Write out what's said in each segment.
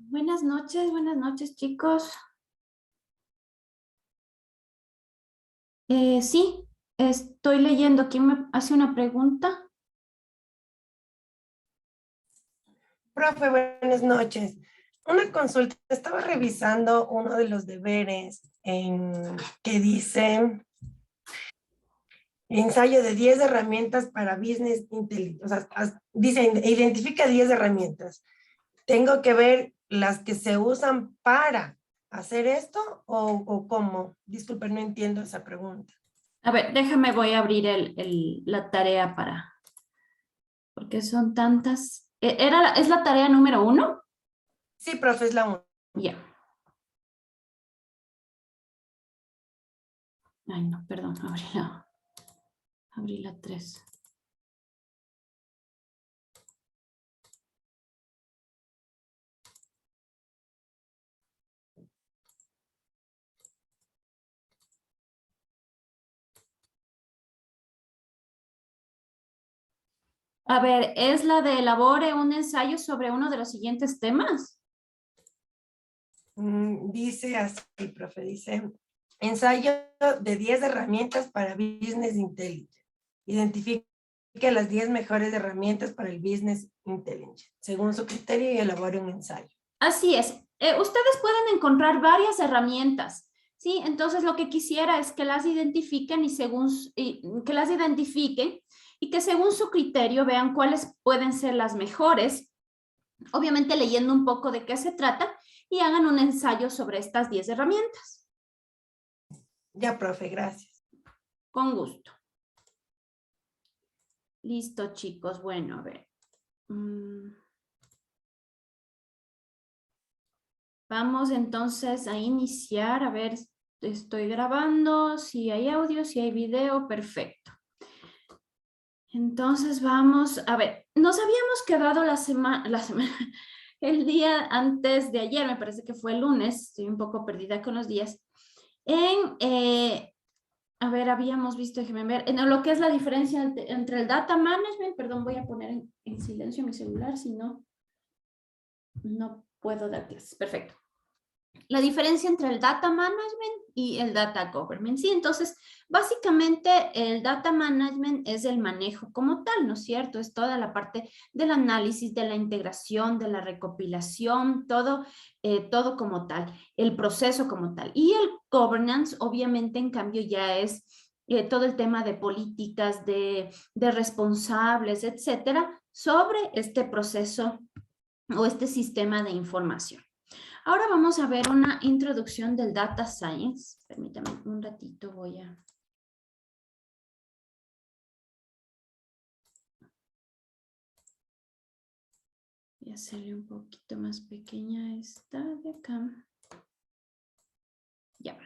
Buenas noches, chicos. Sí, estoy leyendo. ¿Quién me hace una pregunta? Profe, buenas noches. Una consulta. Estaba revisando uno de los deberes que dice ensayo de 10 herramientas para business intelligence. O sea, dice, identifica 10 herramientas. ¿Tengo que ver las que se usan para hacer esto o cómo? Disculpen, no entiendo esa pregunta. A ver, déjame, voy a abrir la tarea porque son tantas. ¿Es la tarea número 1? Sí, profe, es la 1. Ya. Ay, no, perdón, abrí la 3. A ver, ¿es la de elabore un ensayo sobre uno de los siguientes temas? Dice así, profe, dice ensayo de 10 herramientas para business intelligence. Identifique las 10 mejores herramientas para el business intelligence. Según su criterio y elabore un ensayo. Así es. Ustedes pueden encontrar varias herramientas, ¿sí? Entonces lo que quisiera es que las identifiquen que las identifiquen y que según su criterio vean cuáles pueden ser las mejores, obviamente leyendo un poco de qué se trata y hagan un ensayo sobre estas 10 herramientas. Ya, profe, gracias. Con gusto. Listo, chicos. Bueno, a ver. Vamos entonces a iniciar. A ver, estoy grabando. Si hay audio, si hay video, perfecto. Entonces vamos, a ver, nos habíamos quedado el día antes de ayer, me parece que fue el lunes, estoy un poco perdida con los días, a ver, habíamos visto, déjenme ver, en lo que es la diferencia entre el data management, perdón, voy a poner en silencio mi celular, si no, no puedo dar clases, perfecto. La diferencia entre el data management y el data government. Sí, entonces, básicamente el data management es el manejo como tal, ¿no es cierto? Es toda la parte del análisis, de la integración, de la recopilación, todo como tal, el proceso como tal. Y el governance, obviamente, en cambio, ya es todo el tema de políticas, de responsables, etcétera, sobre este proceso o este sistema de información. Ahora vamos a ver una introducción del Data Science. Permítame un ratito, voy a hacerle un poquito más pequeña esta de acá. Ya.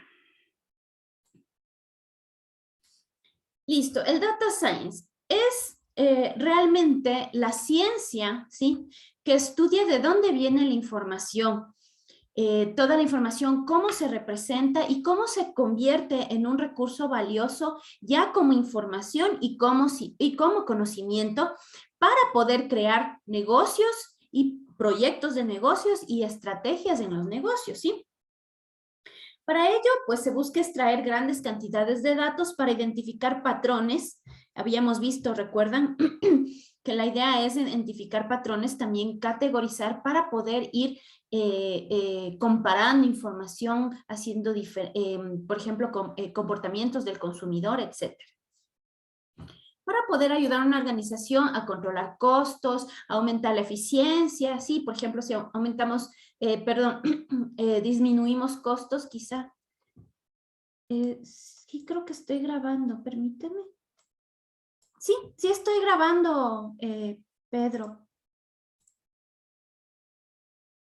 Listo, el Data Science es realmente la ciencia, ¿sí? Que estudia de dónde viene la información, toda la información, cómo se representa y cómo se convierte en un recurso valioso ya como información y como conocimiento para poder crear negocios y proyectos de negocios y estrategias en los negocios, ¿sí? Para ello, pues se busca extraer grandes cantidades de datos para identificar patrones. Habíamos visto, ¿recuerdan? Que la idea es identificar patrones, también categorizar para poder ir comparando información, haciendo, por ejemplo, comportamientos del consumidor, etc. Para poder ayudar a una organización a controlar costos, aumentar la eficiencia, sí, por ejemplo, si aumentamos, disminuimos costos, quizá. Sí, creo que estoy grabando, permíteme. Sí, sí estoy grabando, Pedro.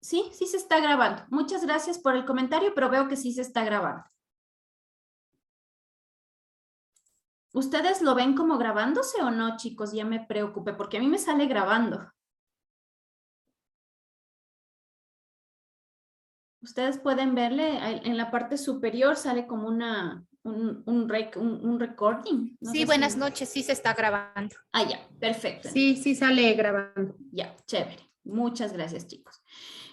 Sí, sí se está grabando. Muchas gracias por el comentario, pero veo que sí se está grabando. ¿Ustedes lo ven como grabándose o no, chicos? Ya me preocupé, porque a mí me sale grabando. Ustedes pueden verle, en la parte superior sale como un recording. No Sí, sé buenas si... noches, sí se está grabando. Ah, ya, perfecto. Sí, sí sale grabando. Ya, chévere. Muchas gracias, chicos.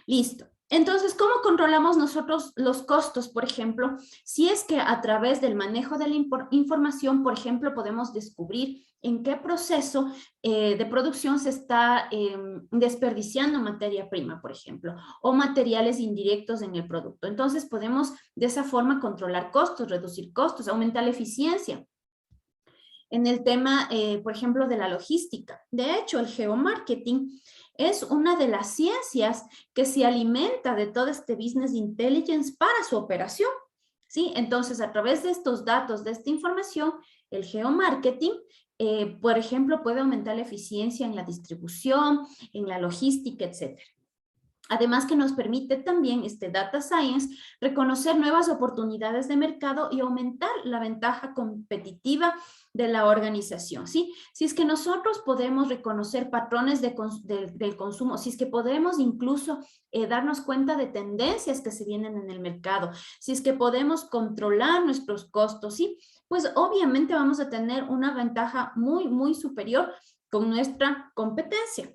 Listo. Entonces, ¿cómo controlamos nosotros los costos? Por ejemplo, si es que a través del manejo de la información, por ejemplo, podemos descubrir en qué proceso de producción se está desperdiciando materia prima, por ejemplo, o materiales indirectos en el producto. Entonces, podemos de esa forma controlar costos, reducir costos, aumentar la eficiencia. En el tema, por ejemplo, de la logística. De hecho, el geomarketing es una de las ciencias que se alimenta de todo este business intelligence para su operación, ¿sí? Entonces, a través de estos datos, de esta información, el geomarketing, por ejemplo, puede aumentar la eficiencia en la distribución, en la logística, etcétera. Además que nos permite también este data science reconocer nuevas oportunidades de mercado y aumentar la ventaja competitiva de la organización, ¿sí? Si es que nosotros podemos reconocer patrones del consumo, si es que podemos incluso darnos cuenta de tendencias que se vienen en el mercado, si es que podemos controlar nuestros costos, ¿sí? Pues obviamente vamos a tener una ventaja muy, muy superior con nuestra competencia.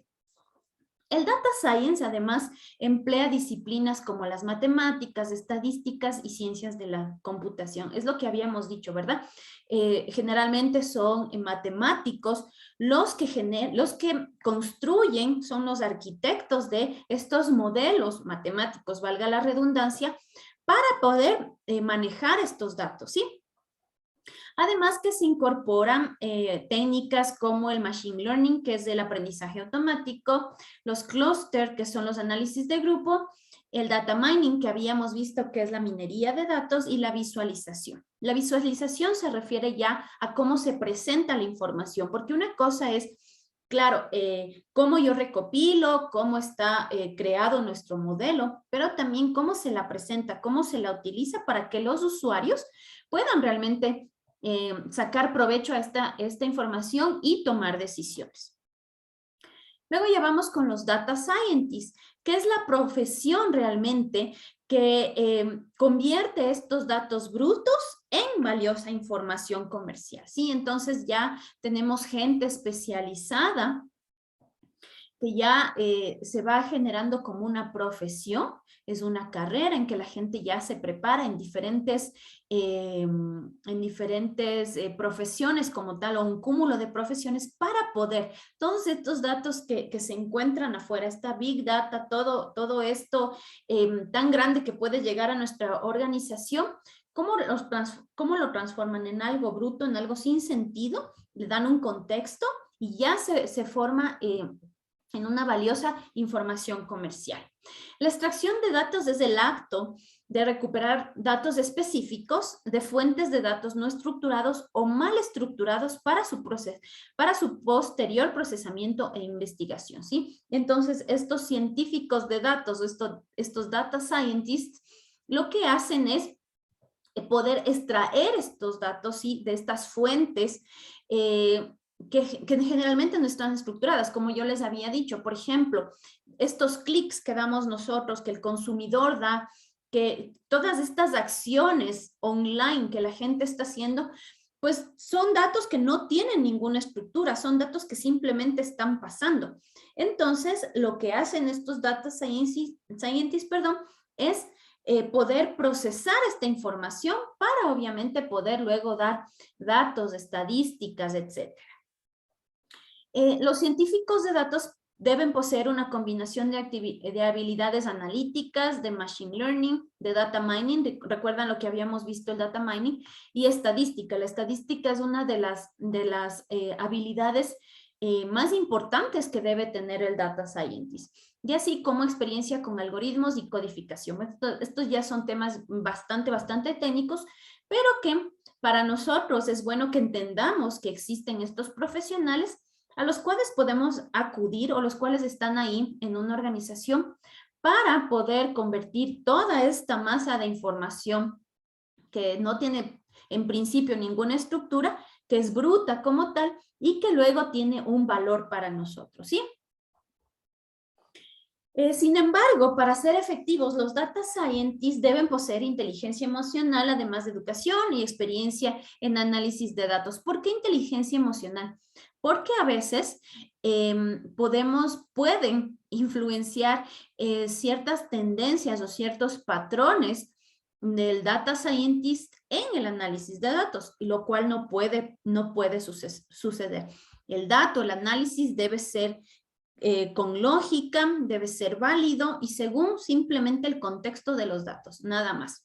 El data science, además, emplea disciplinas como las matemáticas, estadísticas y ciencias de la computación. Es lo que habíamos dicho, ¿verdad? Generalmente son matemáticos los que construyen, son los arquitectos de estos modelos matemáticos, valga la redundancia, para poder manejar estos datos, ¿sí? Además que se incorporan técnicas como el machine learning, que es el aprendizaje automático, los clusters, que son los análisis de grupo, el data mining, que habíamos visto que es la minería de datos, y la visualización. La visualización se refiere ya a cómo se presenta la información, porque una cosa es, claro, cómo yo recopilo, cómo está creado nuestro modelo, pero también cómo se la presenta, cómo se la utiliza para que los usuarios puedan realmente sacar provecho a esta información y tomar decisiones. Luego ya vamos con los data scientists, que es la profesión realmente que convierte estos datos brutos en valiosa información comercial, ¿sí? Entonces ya tenemos gente especializada que ya se va generando como una profesión, es una carrera en que la gente ya se prepara en diferentes profesiones como tal, o un cúmulo de profesiones para poder, todos estos datos que se encuentran afuera, esta big data, todo esto tan grande que puede llegar a nuestra organización, ¿cómo lo transforman en algo bruto, en algo sin sentido? Le dan un contexto y ya se forma en una valiosa información comercial. La extracción de datos es el acto de recuperar datos específicos de fuentes de datos no estructurados o mal estructurados para su posterior procesamiento e investigación, ¿sí? Entonces, estos científicos de datos, estos data scientists, lo que hacen es poder extraer estos datos, ¿sí? De estas fuentes que generalmente no están estructuradas, como yo les había dicho. Por ejemplo, estos clics que damos nosotros, que el consumidor da, que todas estas acciones online que la gente está haciendo, pues son datos que no tienen ninguna estructura, son datos que simplemente están pasando. Entonces, lo que hacen estos data scientists, es poder procesar esta información para obviamente poder luego dar datos, estadísticas, etc. Los científicos de datos deben poseer una combinación de habilidades analíticas, de machine learning, de data mining, recuerdan lo que habíamos visto, el data mining, y estadística. La estadística es una de las habilidades más importantes que debe tener el data scientist, y así como experiencia con algoritmos y codificación. Estos ya son temas bastante técnicos, pero que para nosotros es bueno que entendamos que existen estos profesionales a los cuales podemos acudir o los cuales están ahí en una organización para poder convertir toda esta masa de información que no tiene en principio ninguna estructura, que es bruta como tal y que luego tiene un valor para nosotros, ¿sí? Sin embargo, para ser efectivos, los data scientists deben poseer inteligencia emocional, además de educación y experiencia en análisis de datos. ¿Por qué inteligencia emocional? porque a veces pueden influenciar ciertas tendencias o ciertos patrones del data scientist en el análisis de datos, lo cual no puede suceder. El dato, el análisis debe ser con lógica, debe ser válido y según simplemente el contexto de los datos, nada más.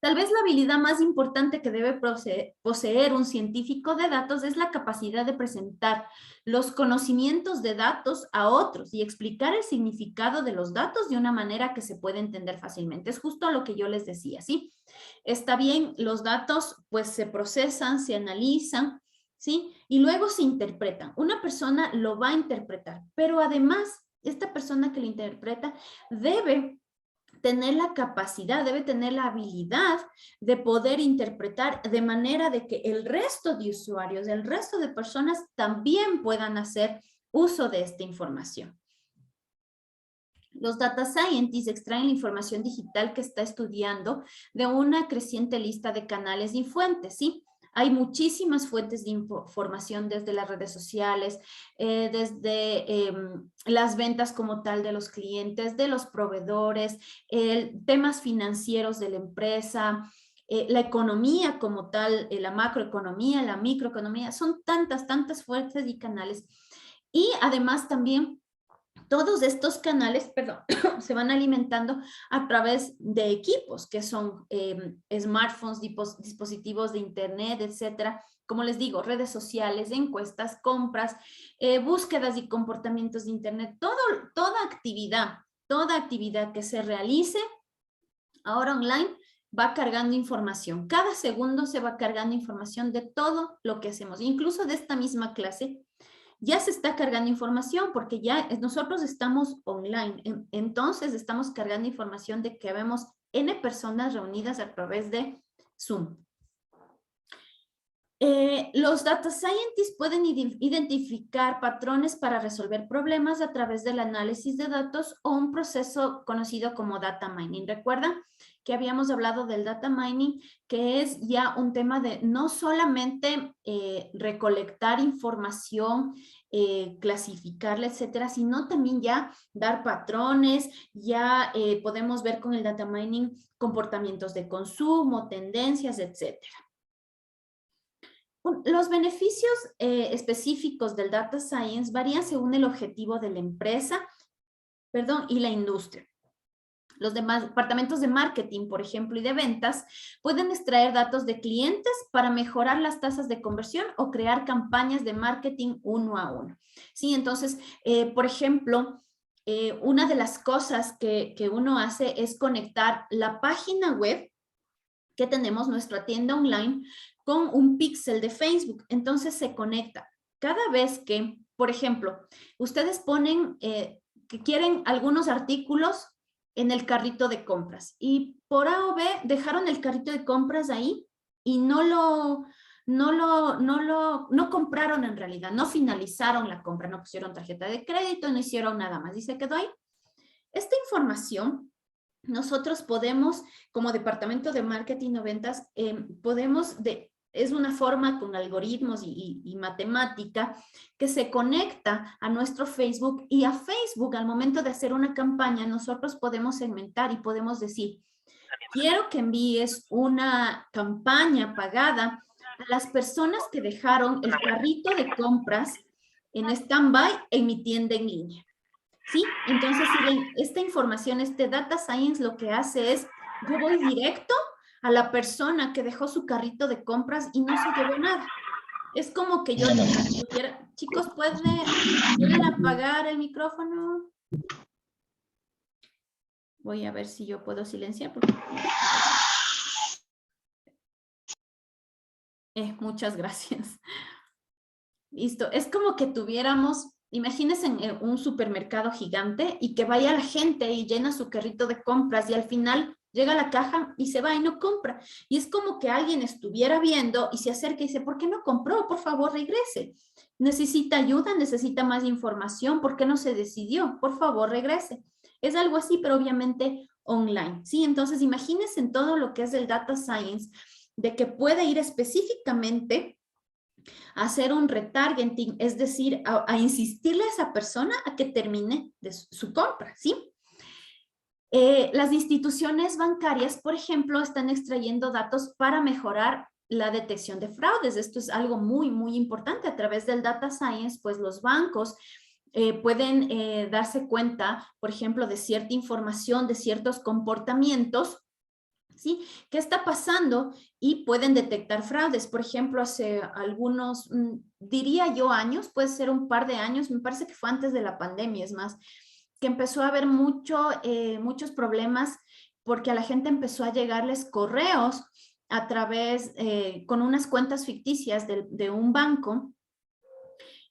Tal vez la habilidad más importante que debe poseer un científico de datos es la capacidad de presentar los conocimientos de datos a otros y explicar el significado de los datos de una manera que se pueda entender fácilmente. Es justo lo que yo les decía, ¿sí? Está bien, los datos pues se procesan, se analizan, ¿sí? Y luego se interpretan. Una persona lo va a interpretar, pero además esta persona que lo interpreta debe tener la capacidad, debe tener la habilidad de poder interpretar de manera de que el resto de usuarios, el resto de personas también puedan hacer uso de esta información. Los data scientists extraen la información digital que está estudiando de una creciente lista de canales y fuentes, ¿sí? Hay muchísimas fuentes de información desde las redes sociales, desde las ventas como tal de los clientes, de los proveedores, temas financieros de la empresa, la economía como tal, la macroeconomía, la microeconomía, son tantas fuentes y canales. Y además también todos estos canales, perdón, se van alimentando a través de equipos que son smartphones, dispositivos de internet, etcétera. Como les digo, redes sociales, encuestas, compras, búsquedas y comportamientos de internet, toda actividad que se realice ahora online va cargando información. Cada segundo se va cargando información de todo lo que hacemos, incluso de esta misma clase. Ya se está cargando información porque ya nosotros estamos online, entonces estamos cargando información de que vemos N personas reunidas a través de Zoom. Los data scientists pueden identificar patrones para resolver problemas a través del análisis de datos o un proceso conocido como data mining. ¿Recuerdan que habíamos hablado del data mining, que es ya un tema de no solamente recolectar información, clasificarla, etcétera, sino también ya dar patrones, ya podemos ver con el data mining comportamientos de consumo, tendencias, etcétera. Los beneficios específicos del data science varían según el objetivo de la empresa, y la industria. Los departamentos de marketing, por ejemplo, y de ventas, pueden extraer datos de clientes para mejorar las tasas de conversión o crear campañas de marketing uno a uno. Sí, entonces, por ejemplo, una de las cosas que uno hace es conectar la página web que tenemos, nuestra tienda online, con un píxel de Facebook. Entonces se conecta. Cada vez que, por ejemplo, ustedes ponen que quieren algunos artículos en el carrito de compras y por A o B dejaron el carrito de compras ahí y no compraron en realidad, no finalizaron la compra, no pusieron tarjeta de crédito, no hicieron nada más y se quedó ahí. Esta información nosotros podemos, como departamento de marketing o ventas, es una forma con algoritmos y matemática que se conecta a nuestro Facebook y a Facebook al momento de hacer una campaña nosotros podemos segmentar y podemos decir, quiero que envíes una campaña pagada a las personas que dejaron el carrito de compras en stand-by en mi tienda en línea. ¿Sí? Entonces, si ven, esta información, este data science lo que hace es, yo voy directo a la persona que dejó su carrito de compras y no se llevó nada. Es como que yo tuviera, chicos, ¿pueden apagar el micrófono? Voy a ver si yo puedo silenciar. Porque... muchas gracias. Listo, es como que tuviéramos... Imagínense en un supermercado gigante y que vaya la gente y llena su carrito de compras y al final llega a la caja y se va y no compra. Y es como que alguien estuviera viendo y se acerca y dice, ¿por qué no compró? Por favor, regrese. Necesita ayuda, necesita más información. ¿Por qué no se decidió? Por favor, regrese. Es algo así, pero obviamente online. ¿Sí? Entonces, imagínense en todo lo que es el data science, de que puede ir específicamente hacer un retargeting, es decir, a insistirle a esa persona a que termine de su compra, ¿sí? Las instituciones bancarias, por ejemplo, están extrayendo datos para mejorar la detección de fraudes. Esto es algo muy, muy importante. A través del data science, pues los bancos pueden darse cuenta, por ejemplo, de cierta información, de ciertos comportamientos, ¿sí? ¿Qué está pasando? Y pueden detectar fraudes. Por ejemplo, hace algunos, diría yo años, puede ser un par de años, me parece que fue antes de la pandemia, es más, que empezó a haber muchos problemas porque a la gente empezó a llegarles correos a través, con unas cuentas ficticias de un banco,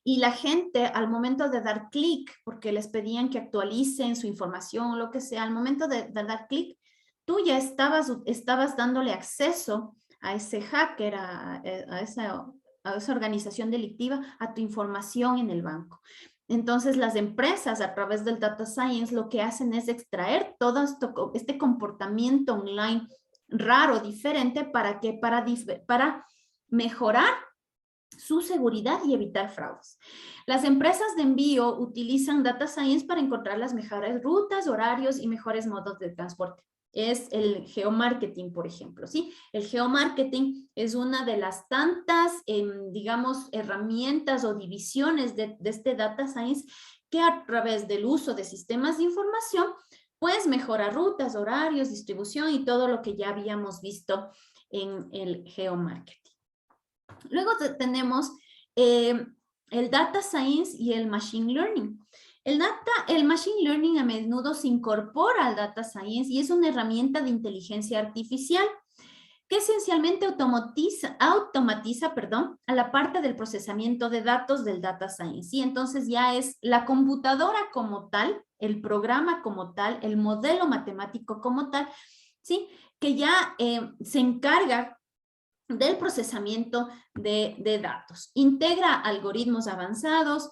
y la gente al momento de dar clic, porque les pedían que actualicen su información o lo que sea, al momento de dar clic, tú ya estabas dándole acceso a ese hacker, a esa organización delictiva, a tu información en el banco. Entonces, las empresas a través del data science lo que hacen es extraer todo este comportamiento online raro, diferente, ¿para qué? Para mejorar su seguridad y evitar fraudes. Las empresas de envío utilizan data science para encontrar las mejores rutas, horarios y mejores modos de transporte. Es el geomarketing, por ejemplo, ¿sí? El geomarketing es una de las tantas, digamos, herramientas o divisiones de este data science que a través del uso de sistemas de información, pues mejora rutas, horarios, distribución y todo lo que ya habíamos visto en el geomarketing. Luego tenemos el data science y el machine learning. El machine learning a menudo se incorpora al data science y es una herramienta de inteligencia artificial que esencialmente automatiza, a la parte del procesamiento de datos del data science. Y entonces ya es la computadora como tal, el programa como tal, el modelo matemático como tal, ¿sí? Que ya se encarga del procesamiento de datos. Integra algoritmos avanzados.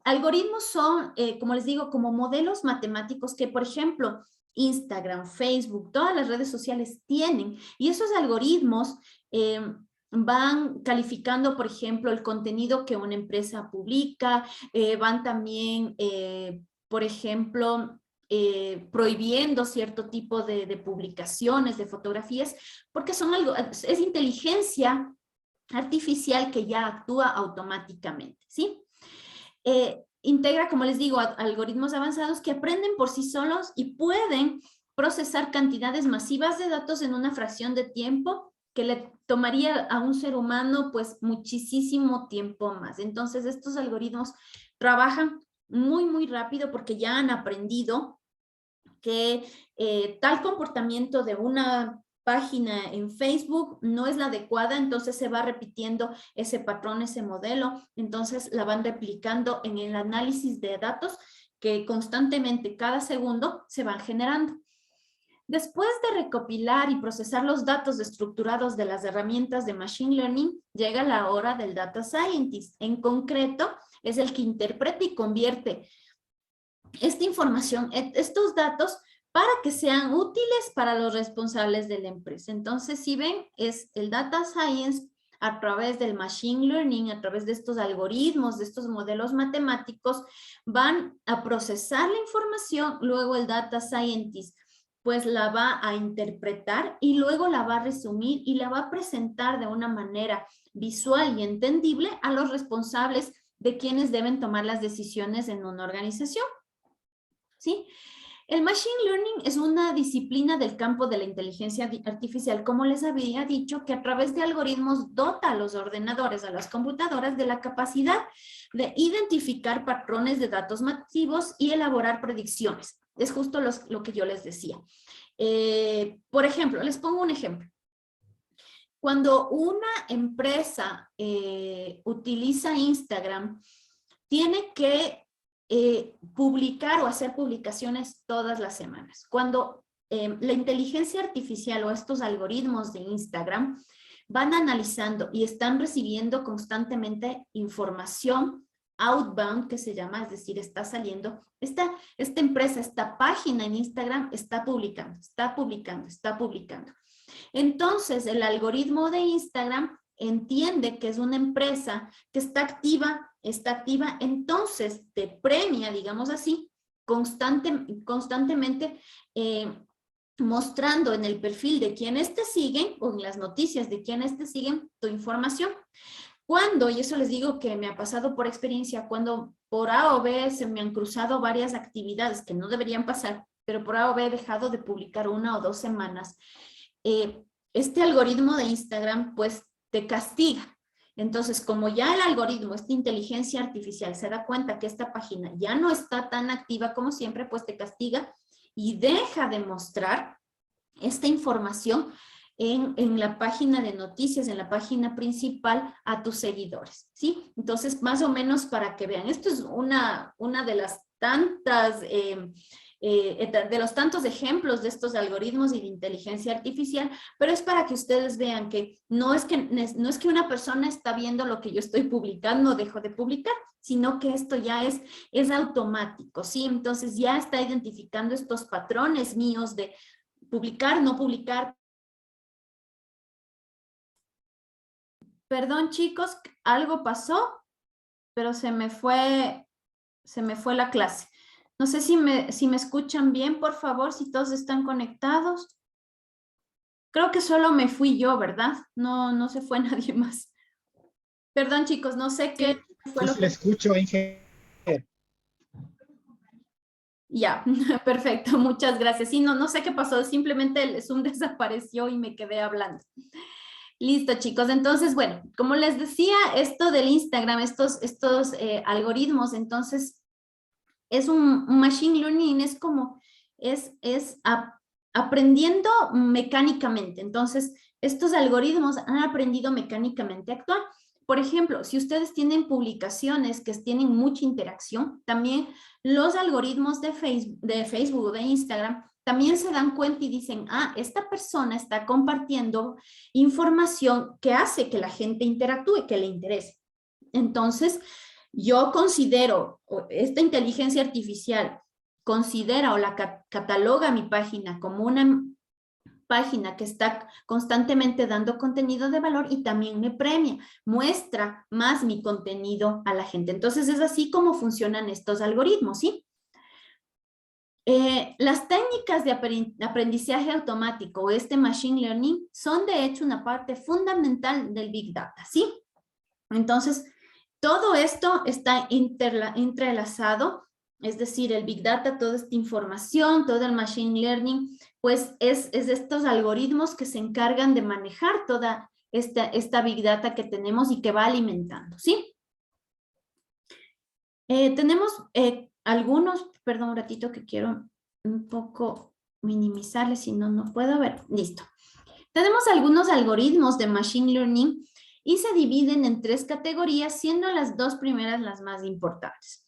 Algoritmos son, como les digo, como modelos matemáticos que, por ejemplo, Instagram, Facebook, todas las redes sociales tienen. Y esos algoritmos van calificando, por ejemplo, el contenido que una empresa publica, van también, por ejemplo, prohibiendo cierto tipo de publicaciones, de fotografías, porque es inteligencia artificial que ya actúa automáticamente, ¿sí? Integra, como les digo, algoritmos avanzados que aprenden por sí solos y pueden procesar cantidades masivas de datos en una fracción de tiempo que le tomaría a un ser humano pues muchísimo tiempo más. Entonces estos algoritmos trabajan muy, muy rápido porque ya han aprendido que tal comportamiento de una página en Facebook no es la adecuada, entonces se va repitiendo ese patrón, ese modelo, entonces la van replicando en el análisis de datos que constantemente cada segundo se van generando. Después de recopilar y procesar los datos estructurados de las herramientas de Machine Learning, llega la hora del Data Scientist. En concreto, es el que interpreta y convierte esta información, estos datos, para que sean útiles para los responsables de la empresa. Entonces, si ven, es el Data Science a través del Machine Learning, a través de estos algoritmos, de estos modelos matemáticos, van a procesar la información, luego el Data Scientist pues la va a interpretar y luego la va a resumir y la va a presentar de una manera visual y entendible a los responsables de quienes deben tomar las decisiones en una organización. ¿Sí? El Machine Learning es una disciplina del campo de la inteligencia artificial, como les había dicho, que a través de algoritmos dota a los ordenadores, a las computadoras, de la capacidad de identificar patrones de datos masivos y elaborar predicciones. Es justo lo que yo les decía. Por ejemplo, les pongo un ejemplo. Cuando una empresa utiliza Instagram, tiene que publicar o hacer publicaciones todas las semanas. Cuando la inteligencia artificial o estos algoritmos de Instagram van analizando y están recibiendo constantemente información outbound, que se llama, es decir, está saliendo, esta empresa, esta página en Instagram está publicando, está publicando, está publicando. Entonces, el algoritmo de Instagram entiende que es una empresa que está activa, entonces te premia, digamos así, constantemente mostrando en el perfil de quienes te siguen o en las noticias de quienes te siguen tu información. Cuando, y eso les digo que me ha pasado por experiencia, cuando por A o B se me han cruzado varias actividades que no deberían pasar, pero por A o B he dejado de publicar 1 o 2 semanas, este algoritmo de Instagram pues te castiga. Entonces, como ya el algoritmo, esta inteligencia artificial se da cuenta que esta página ya no está tan activa como siempre, pues te castiga y deja de mostrar esta información en la página de noticias, en la página principal a tus seguidores, ¿sí? Entonces, más o menos para que vean, esto es una de las tantas, de los tantos ejemplos de estos algoritmos y de inteligencia artificial, pero es para que ustedes vean que no es que una persona está viendo lo que yo estoy publicando o dejo de publicar, sino que esto ya es automático, ¿sí? Entonces ya está identificando estos patrones míos de publicar, no publicar. Perdón, chicos, algo pasó, pero se me fue la clase. No sé si me escuchan bien, por favor, si todos están conectados. Creo que solo me fui yo, ¿verdad? No se fue nadie más. Perdón, chicos, no sé qué fue Sí, lo sí, le que... escucho, Inge. Ya, perfecto, muchas gracias. Sí, no sé qué pasó, simplemente el Zoom desapareció y me quedé hablando. Listo, chicos. Entonces, bueno, como les decía, esto del Instagram, estos algoritmos, entonces, es un machine learning, es como, aprendiendo mecánicamente. Entonces, estos algoritmos han aprendido mecánicamente a actuar. Por ejemplo, si ustedes tienen publicaciones que tienen mucha interacción, también los algoritmos de Facebook o de Instagram también se dan cuenta y dicen, esta persona está compartiendo información que hace que la gente interactúe, que le interese. Entonces, yo considero, esta inteligencia artificial considera o la cataloga mi página como una página que está constantemente dando contenido de valor y también me premia, muestra más mi contenido a la gente. Entonces, es así como funcionan estos algoritmos, ¿sí? Las técnicas de aprendizaje automático o este machine learning son de hecho una parte fundamental del Big Data, ¿sí? Entonces, todo esto está entrelazado, es decir, el Big Data, toda esta información, todo el Machine Learning, pues es de estos algoritmos que se encargan de manejar toda esta Big Data que tenemos y que va alimentando, ¿sí? Tenemos algunos, perdón un ratito que quiero un poco minimizarles, si no puedo ver, listo. Tenemos algunos algoritmos de Machine Learning y se dividen en 3 categorías, siendo las 2 primeras las más importantes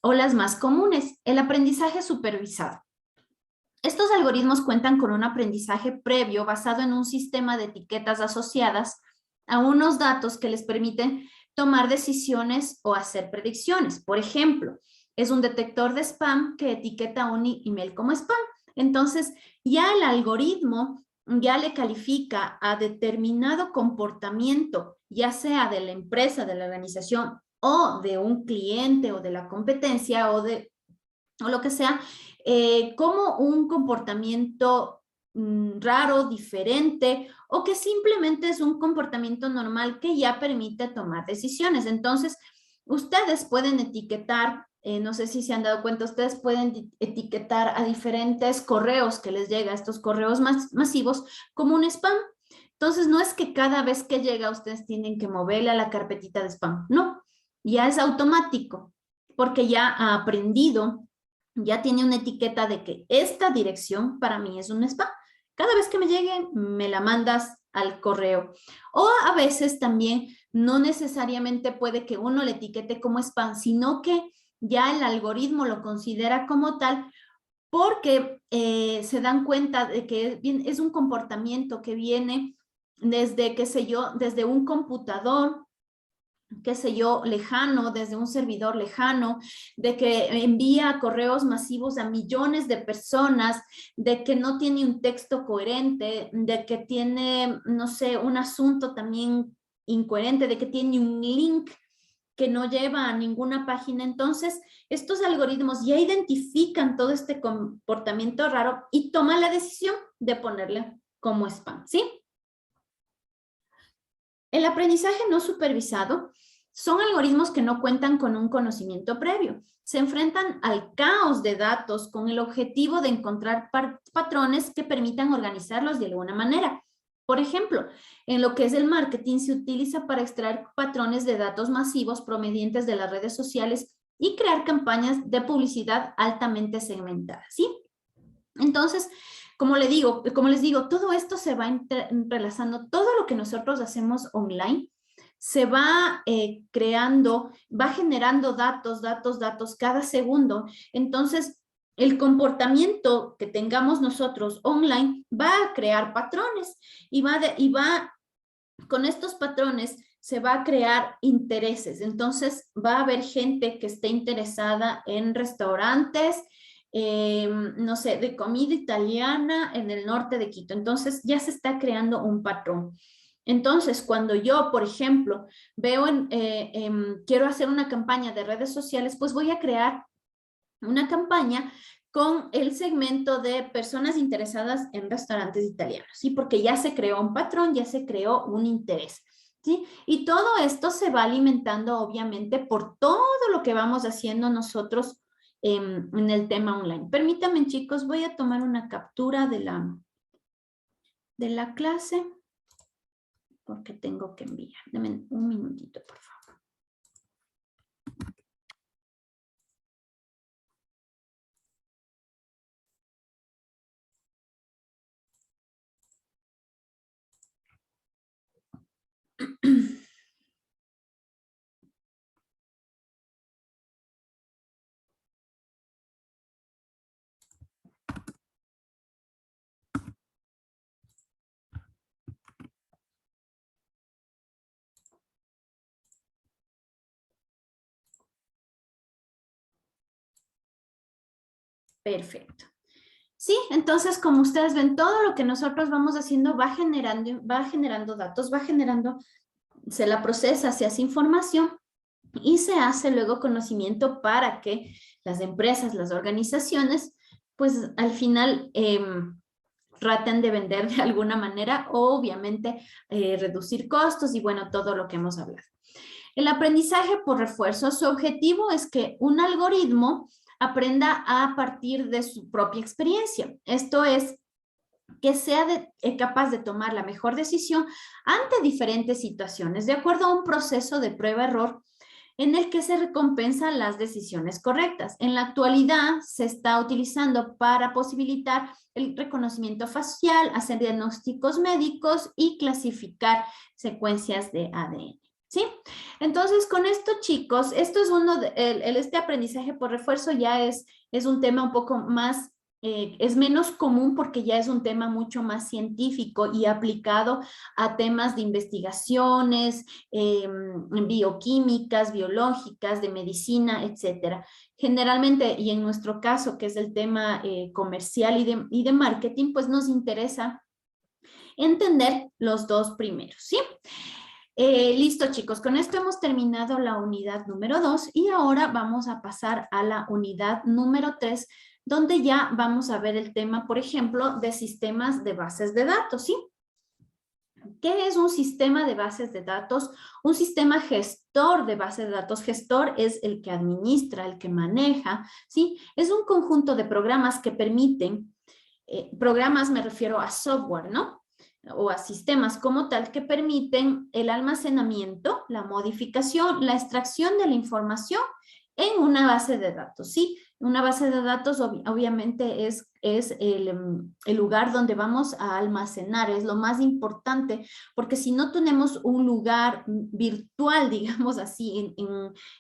o las más comunes. El aprendizaje supervisado. Estos algoritmos cuentan con un aprendizaje previo basado en un sistema de etiquetas asociadas a unos datos que les permiten tomar decisiones o hacer predicciones. Por ejemplo, es un detector de spam que etiqueta un email como spam. Entonces, ya el algoritmo ya le califica a determinado comportamiento, ya sea de la empresa, de la organización o de un cliente o de la competencia o lo que sea, como un comportamiento raro, diferente, o que simplemente es un comportamiento normal que ya permite tomar decisiones. Entonces, ustedes pueden etiquetar, no sé si se han dado cuenta, ustedes pueden etiquetar a diferentes correos que les llega, estos correos masivos, como un spam. Entonces, no es que cada vez que llega ustedes tienen que moverle a la carpetita de spam, no, ya es automático, porque ya ha aprendido, ya tiene una etiqueta de que esta dirección para mí es un spam. Cada vez que me llegue, me la mandas al correo. O a veces también no necesariamente puede que uno le etiquete como spam, sino que ya el algoritmo lo considera como tal porque se dan cuenta de que es un comportamiento que viene desde, qué sé yo, desde un computador, qué sé yo, lejano, desde un servidor lejano, de que envía correos masivos a millones de personas, de que no tiene un texto coherente, de que tiene, no sé, un asunto también incoherente, de que tiene un link que no lleva a ninguna página. Entonces, estos algoritmos ya identifican todo este comportamiento raro y toman la decisión de ponerle como spam, ¿sí? El aprendizaje no supervisado son algoritmos que no cuentan con un conocimiento previo. Se enfrentan al caos de datos con el objetivo de encontrar patrones que permitan organizarlos de alguna manera. Por ejemplo, en lo que es el marketing se utiliza para extraer patrones de datos masivos provenientes de las redes sociales y crear campañas de publicidad altamente segmentadas, ¿sí? Entonces, como les digo, todo esto se va entrelazando, todo lo que nosotros hacemos online se va creando, va generando datos cada segundo. Entonces, el comportamiento que tengamos nosotros online va a crear patrones y con estos patrones se va a crear intereses. Entonces, va a haber gente que esté interesada en restaurantes, no sé, de comida italiana en el norte de Quito. Entonces, ya se está creando un patrón. Entonces, cuando yo, por ejemplo, veo quiero hacer una campaña de redes sociales, pues voy a crear una campaña con el segmento de personas interesadas en restaurantes italianos, ¿sí? Porque ya se creó un patrón, ya se creó un interés, ¿sí? Y todo esto se va alimentando, obviamente, por todo lo que vamos haciendo nosotros en el tema online. Permítanme, chicos, voy a tomar una captura de la clase porque tengo que enviar. Denme un minutito, por favor. Perfecto. Sí, entonces como ustedes ven, todo lo que nosotros vamos haciendo va generando datos, se la procesa, se hace información y se hace luego conocimiento para que las empresas, las organizaciones, pues al final traten de vender de alguna manera o obviamente reducir costos y bueno, todo lo que hemos hablado. El aprendizaje por refuerzo, su objetivo es que un algoritmo aprenda a partir de su propia experiencia. Esto es, que sea capaz de tomar la mejor decisión ante diferentes situaciones, de acuerdo a un proceso de prueba-error en el que se recompensan las decisiones correctas. En la actualidad se está utilizando para posibilitar el reconocimiento facial, hacer diagnósticos médicos y clasificar secuencias de ADN. ¿Sí? Entonces, con esto, chicos, esto es este aprendizaje por refuerzo ya es un tema un poco más, es menos común porque ya es un tema mucho más científico y aplicado a temas de investigaciones, bioquímicas, biológicas, de medicina, etcétera. Generalmente, y en nuestro caso, que es el tema comercial y de marketing, pues nos interesa entender los dos primeros, ¿sí? Listo, chicos, con esto hemos terminado la unidad número 2 y ahora vamos a pasar a la unidad número 3, donde ya vamos a ver el tema, por ejemplo, de sistemas de bases de datos, ¿sí? ¿Qué es un sistema de bases de datos? Un sistema gestor de bases de datos. Gestor es el que administra, el que maneja, ¿sí? Es un conjunto de programas que permiten, programas me refiero a software, ¿no? O a sistemas como tal que permiten el almacenamiento, la modificación, la extracción de la información en una base de datos, ¿sí? Una base de datos obviamente es el lugar donde vamos a almacenar, es lo más importante, porque si no tenemos un lugar virtual, digamos así,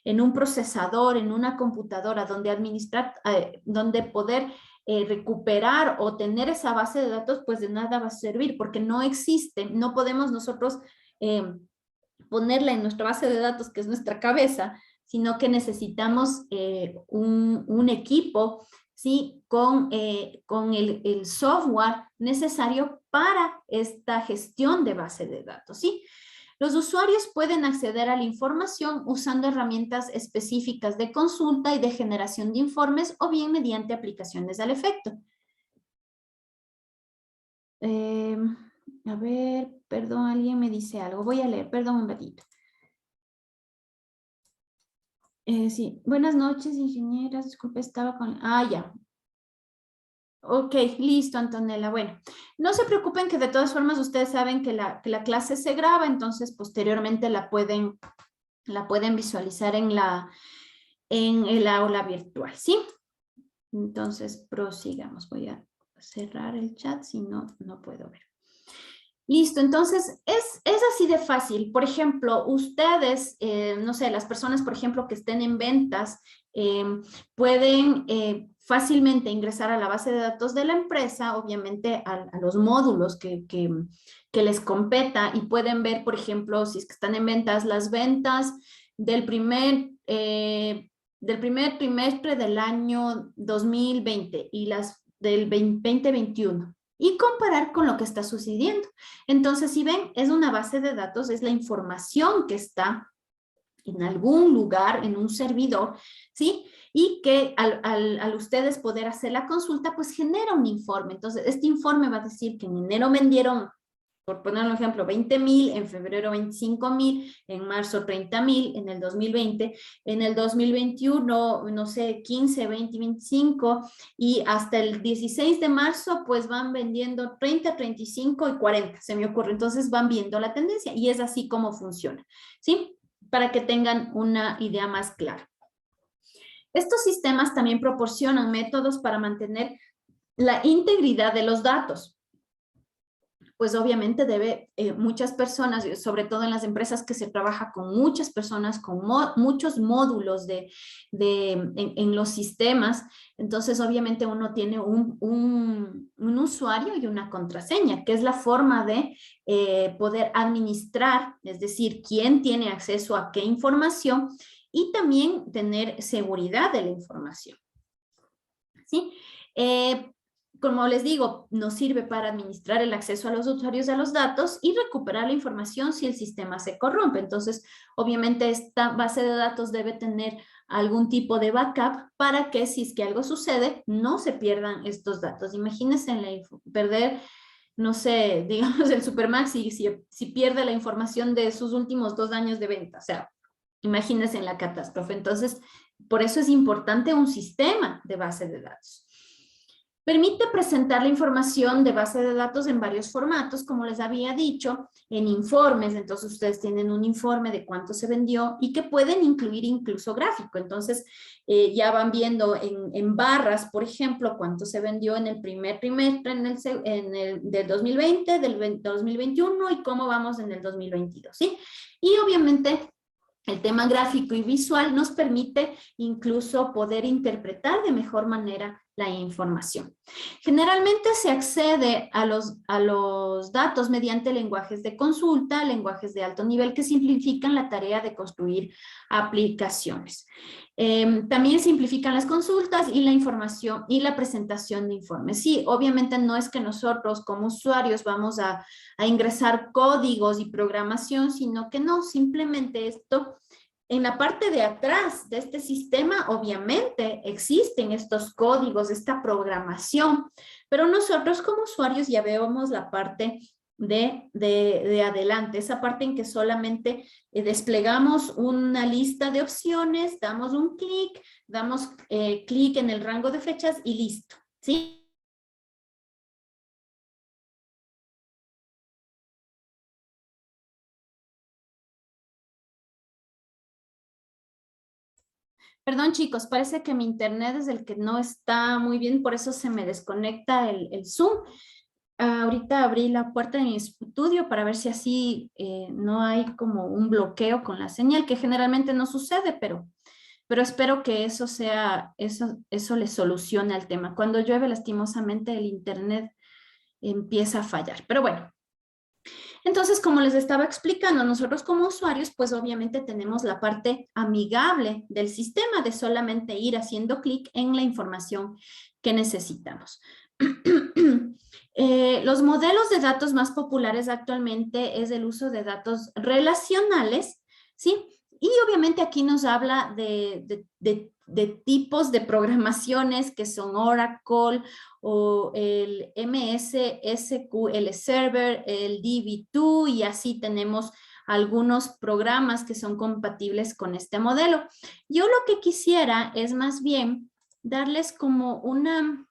en un procesador, en una computadora donde administrar, donde poder recuperar o tener esa base de datos, pues de nada va a servir, porque no existe, no podemos nosotros ponerla en nuestra base de datos, que es nuestra cabeza, sino que necesitamos un equipo, ¿sí? Con el software necesario para esta gestión de base de datos, ¿sí? Los usuarios pueden acceder a la información usando herramientas específicas de consulta y de generación de informes o bien mediante aplicaciones al efecto. A ver, perdón, alguien me dice algo. Voy a leer, perdón un ratito. Sí, buenas noches, ingenieras. Disculpe, estaba con... Ah, ya. Ok, listo, Antonella. Bueno, no se preocupen que de todas formas ustedes saben que la clase se graba, entonces posteriormente la pueden visualizar en el aula virtual, ¿sí? Entonces, prosigamos. Voy a cerrar el chat, si no, no puedo ver. Listo, entonces es así de fácil. Por ejemplo, ustedes, no sé, las personas, por ejemplo, que estén en ventas, pueden fácilmente ingresar a la base de datos de la empresa, obviamente a los módulos que les competa y pueden ver, por ejemplo, si es que están en ventas, las ventas del primer trimestre del año 2020 y las del 2021 y comparar con lo que está sucediendo. Entonces, si ven, es una base de datos, es la información que está en algún lugar, en un servidor, ¿sí? Y que al ustedes poder hacer la consulta, pues genera un informe. Entonces, este informe va a decir que en enero vendieron, por poner un ejemplo, 20,000, en febrero 25,000, en marzo 30,000, en el 2020, en el 2021, no sé, 15, 20, 25, y hasta el 16 de marzo, pues van vendiendo 30, 35 y 40, se me ocurre. Entonces van viendo la tendencia y es así como funciona, ¿sí? Para que tengan una idea más clara. Estos sistemas también proporcionan métodos para mantener la integridad de los datos. Pues obviamente muchas personas, sobre todo en las empresas que se trabaja con muchas personas, con muchos módulos en los sistemas, entonces obviamente uno tiene un usuario y una contraseña, que es la forma de poder administrar, es decir, quién tiene acceso a qué información y también tener seguridad de la información. ¿Sí? Como les digo, nos sirve para administrar el acceso a los usuarios a los datos y recuperar la información si el sistema se corrompe. Entonces, obviamente esta base de datos debe tener algún tipo de backup para que si es que algo sucede, no se pierdan estos datos. Imagínense perder, no sé, digamos el Supermax si pierde la información de sus últimos 2 años de venta. O sea, imagínense en la catástrofe. Entonces, por eso es importante un sistema de base de datos. Permite presentar la información de base de datos en varios formatos, como les había dicho, en informes. Entonces, ustedes tienen un informe de cuánto se vendió y que pueden incluir incluso gráfico. Entonces, ya van viendo en barras, por ejemplo, cuánto se vendió en el primer trimestre del 2020, del 2021 y cómo vamos en el 2022, ¿sí? Y obviamente, el tema gráfico y visual nos permite incluso poder interpretar de mejor manera la información. Generalmente se accede a los datos mediante lenguajes de consulta, lenguajes de alto nivel que simplifican la tarea de construir aplicaciones. También simplifican las consultas y la información y la presentación de informes. Sí, obviamente no es que nosotros como usuarios vamos a ingresar códigos y programación, sino que no, simplemente esto en la parte de atrás de este sistema, obviamente, existen estos códigos, esta programación, pero nosotros como usuarios ya vemos la parte de adelante, esa parte en que solamente desplegamos una lista de opciones, damos un clic, damos clic en el rango de fechas y listo, ¿sí? Perdón, chicos, parece que mi internet es el que no está muy bien, por eso se me desconecta el Zoom. Ahorita abrí la puerta de mi estudio para ver si así no hay como un bloqueo con la señal, que generalmente no sucede, pero espero que eso le solucione al tema. Cuando llueve, lastimosamente, el internet empieza a fallar. Pero bueno, entonces, como les estaba explicando, nosotros como usuarios, pues obviamente tenemos la parte amigable del sistema de solamente ir haciendo clic en la información que necesitamos. Los modelos de datos más populares actualmente es el uso de datos relacionales, ¿sí? Y obviamente aquí nos habla de tipos de programaciones que son Oracle o el MS SQL Server, el DB2 y así tenemos algunos programas que son compatibles con este modelo. Yo lo que quisiera es más bien darles como una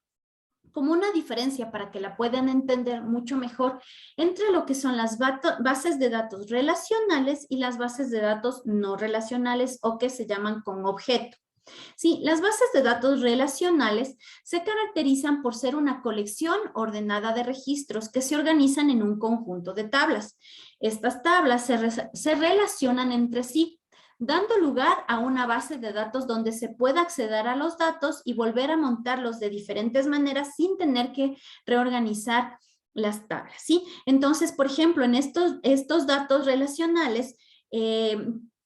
diferencia para que la puedan entender mucho mejor entre lo que son las bases de datos relacionales y las bases de datos no relacionales o que se llaman con objeto. Sí, las bases de datos relacionales se caracterizan por ser una colección ordenada de registros que se organizan en un conjunto de tablas. Estas tablas se relacionan entre sí, dando lugar a una base de datos donde se pueda acceder a los datos y volver a montarlos de diferentes maneras sin tener que reorganizar las tablas, ¿sí? Entonces, por ejemplo, en estos datos relacionales,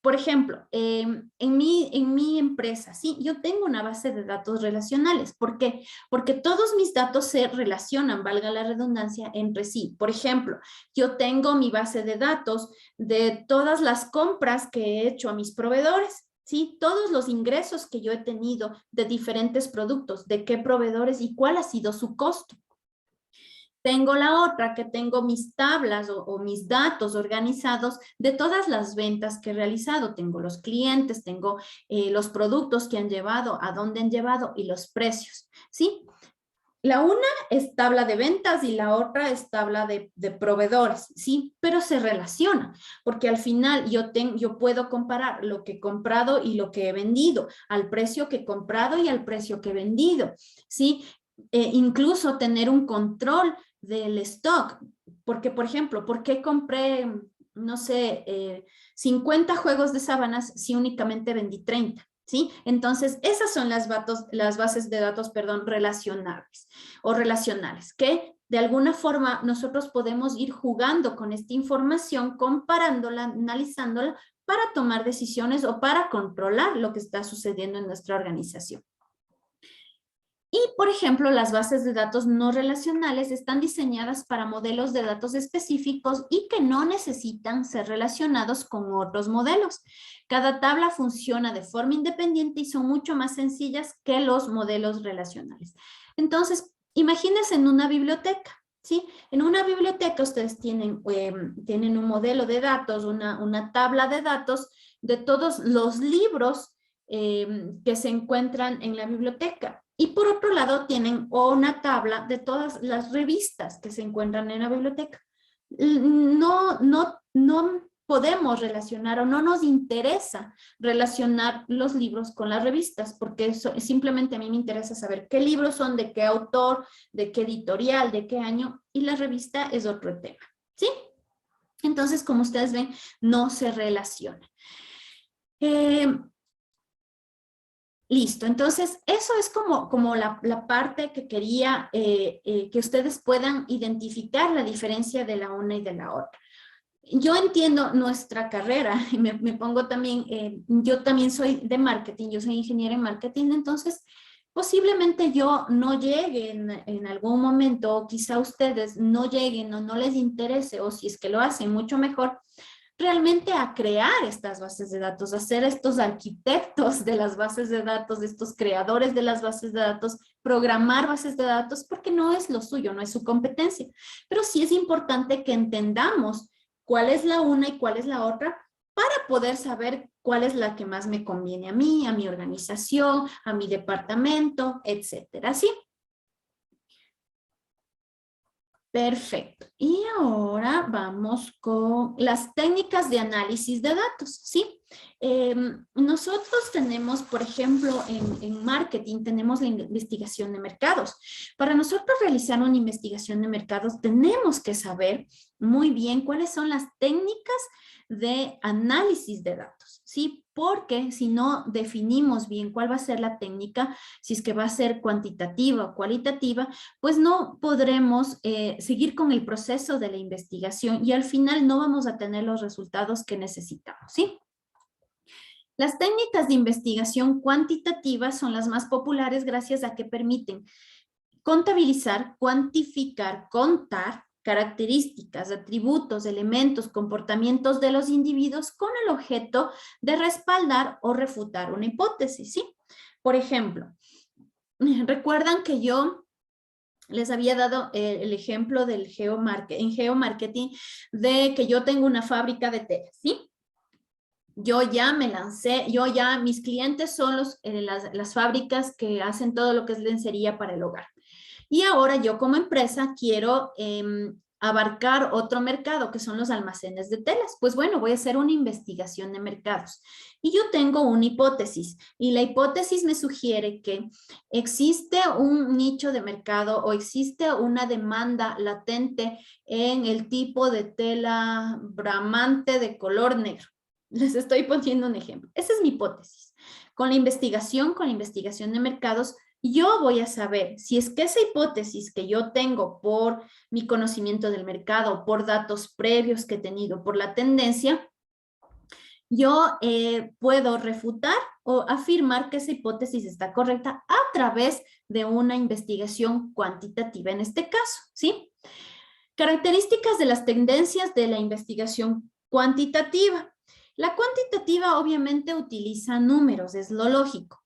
por ejemplo, en mi empresa, sí, yo tengo una base de datos relacionales. ¿Por qué? Porque todos mis datos se relacionan, valga la redundancia, entre sí. Por ejemplo, yo tengo mi base de datos de todas las compras que he hecho a mis proveedores, ¿sí? Todos los ingresos que yo he tenido de diferentes productos, de qué proveedores y cuál ha sido su costo. Tengo la otra que tengo mis tablas o mis datos organizados de todas las ventas que he realizado. Tengo los clientes, tengo los productos que han llevado, a dónde han llevado y los precios, ¿sí? La una es tabla de ventas y la otra es tabla de proveedores, ¿sí? Pero se relaciona, porque al final yo puedo comparar lo que he comprado y lo que he vendido, al precio que he comprado y al precio que he vendido, ¿sí? Incluso tener un control del stock, porque, por ejemplo, ¿por qué compré, no sé, 50 juegos de sábanas si únicamente vendí 30? ¿Sí? Entonces, esas son las bases de datos, perdón, relacionables o relacionales, que de alguna forma nosotros podemos ir jugando con esta información, comparándola, analizándola para tomar decisiones o para controlar lo que está sucediendo en nuestra organización. Y, por ejemplo, las bases de datos no relacionales están diseñadas para modelos de datos específicos y que no necesitan ser relacionados con otros modelos. Cada tabla funciona de forma independiente y son mucho más sencillas que los modelos relacionales. Entonces, imagínense en una biblioteca, ¿sí? En una biblioteca ustedes tienen un modelo de datos, una tabla de datos de todos los libros que se encuentran en la biblioteca. Y por otro lado tienen una tabla de todas las revistas que se encuentran en la biblioteca. No podemos relacionar o no nos interesa relacionar los libros con las revistas, porque simplemente a mí me interesa saber qué libros son, de qué autor, de qué editorial, de qué año, y la revista es otro tema, ¿sí? Entonces, como ustedes ven, no se relaciona. Listo, entonces eso es como la parte que quería que ustedes puedan identificar la diferencia de la una y de la otra. Yo entiendo nuestra carrera, y me pongo también, yo también soy de marketing, yo soy ingeniera en marketing, entonces posiblemente yo no llegue en algún momento, o quizá ustedes no lleguen o no les interese, o si es que lo hacen mucho mejor, realmente a crear estas bases de datos, a ser estos arquitectos de las bases de datos, estos creadores de las bases de datos, programar bases de datos, porque no es lo suyo, no es su competencia. Pero sí es importante que entendamos cuál es la una y cuál es la otra para poder saber cuál es la que más me conviene a mí, a mi organización, a mi departamento, etcétera. ¿Sí? Perfecto. Y ahora vamos con las técnicas de análisis de datos, ¿sí? Nosotros tenemos, por ejemplo, en marketing tenemos la investigación de mercados. Para nosotros realizar una investigación de mercados tenemos que saber muy bien cuáles son las técnicas de análisis de datos, ¿sí? Porque si no definimos bien cuál va a ser la técnica, si es que va a ser cuantitativa o cualitativa, pues no podremos seguir con el proceso de la investigación y al final no vamos a tener los resultados que necesitamos, ¿sí? Las técnicas de investigación cuantitativa son las más populares gracias a que permiten contabilizar, cuantificar, contar características, atributos, elementos, comportamientos de los individuos con el objeto de respaldar o refutar una hipótesis, ¿sí? Por ejemplo, recuerdan que yo les había dado el ejemplo del geomarketing de que yo tengo una fábrica de telas, ¿sí? Yo ya me lancé, mis clientes son las fábricas que hacen todo lo que es lencería para el hogar. Y ahora yo como empresa quiero abarcar otro mercado, que son los almacenes de telas. Pues bueno, voy a hacer una investigación de mercados. Y yo tengo una hipótesis, y la hipótesis me sugiere que existe un nicho de mercado o existe una demanda latente en el tipo de tela bramante de color negro. Les estoy poniendo un ejemplo. Esa es mi hipótesis. Con la investigación de mercados, yo voy a saber si es que esa hipótesis que yo tengo por mi conocimiento del mercado, por datos previos que he tenido, por la tendencia, yo puedo refutar o afirmar que esa hipótesis está correcta a través de una investigación cuantitativa en este caso, ¿sí? Características de las tendencias de la investigación cuantitativa. La cuantitativa obviamente utiliza números, es lo lógico,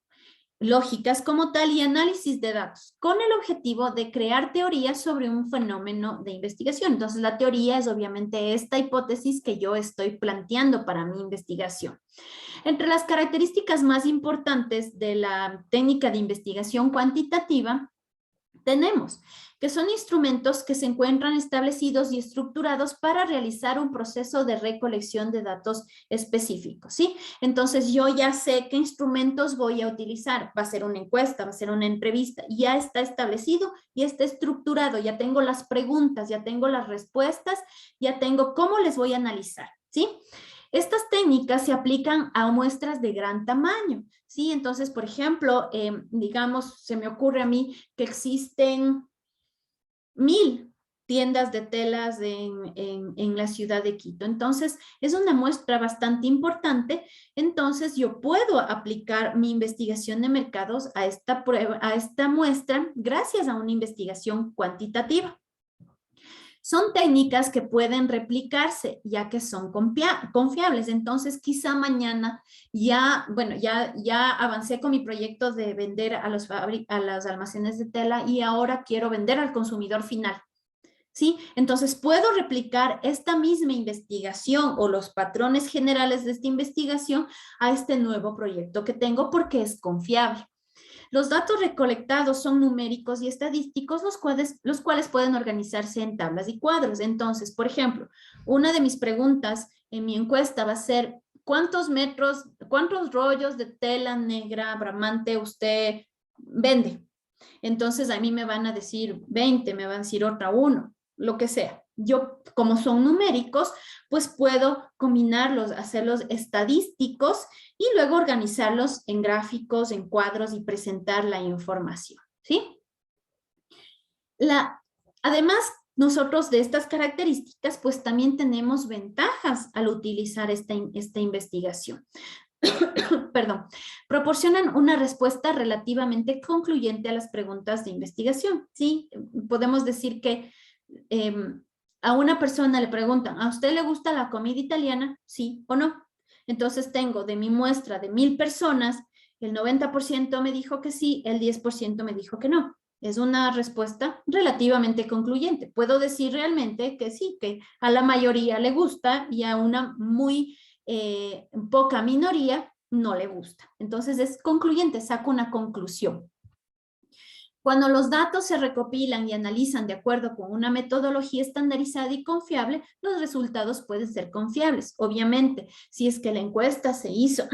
lógicas como tal y análisis de datos, con el objetivo de crear teorías sobre un fenómeno de investigación. Entonces, la teoría es obviamente esta hipótesis que yo estoy planteando para mi investigación. Entre las características más importantes de la técnica de investigación cuantitativa, tenemos que son instrumentos que se encuentran establecidos y estructurados para realizar un proceso de recolección de datos específicos, ¿sí? Entonces, yo ya sé qué instrumentos voy a utilizar. Va a ser una encuesta, va a ser una entrevista. Ya está establecido y está estructurado. Ya tengo las preguntas, ya tengo las respuestas, ya tengo cómo les voy a analizar, ¿sí? Estas técnicas se aplican a muestras de gran tamaño, ¿sí? Entonces, por ejemplo, digamos, se me ocurre a mí que existen 1000 tiendas de telas en la ciudad de Quito. Entonces, es una muestra bastante importante. Entonces, yo puedo aplicar mi investigación de mercados a esta prueba, a esta muestra, gracias a una investigación cuantitativa. Son técnicas que pueden replicarse ya que son confiables. Entonces, quizá mañana ya avancé con mi proyecto de vender a los almacenes de tela y ahora quiero vender al consumidor final. ¿Sí? Entonces, puedo replicar esta misma investigación o los patrones generales de esta investigación a este nuevo proyecto que tengo porque es confiable. Los datos recolectados son numéricos y estadísticos, los cuales pueden organizarse en tablas y cuadros. Entonces, por ejemplo, una de mis preguntas en mi encuesta va a ser, ¿cuántos rollos de tela negra bramante usted vende? Entonces, a mí me van a decir 20, me van a decir otra 1, lo que sea. Yo, como son numéricos, pues puedo combinarlos, hacerlos estadísticos y luego organizarlos en gráficos, en cuadros y presentar la información, ¿sí? Además, nosotros de estas características, pues también tenemos ventajas al utilizar esta investigación. Perdón, proporcionan una respuesta relativamente concluyente a las preguntas de investigación, ¿sí? Podemos decir que a una persona le preguntan, ¿a usted le gusta la comida italiana? ¿Sí o no? Entonces tengo de mi muestra de 1000 personas, el 90% me dijo que sí, el 10% me dijo que no. Es una respuesta relativamente concluyente. Puedo decir realmente que sí, que a la mayoría le gusta y a una muy poca minoría no le gusta. Entonces es concluyente, saco una conclusión. Cuando los datos se recopilan y analizan de acuerdo con una metodología estandarizada y confiable, los resultados pueden ser confiables. Obviamente, si es que la encuesta se hizo,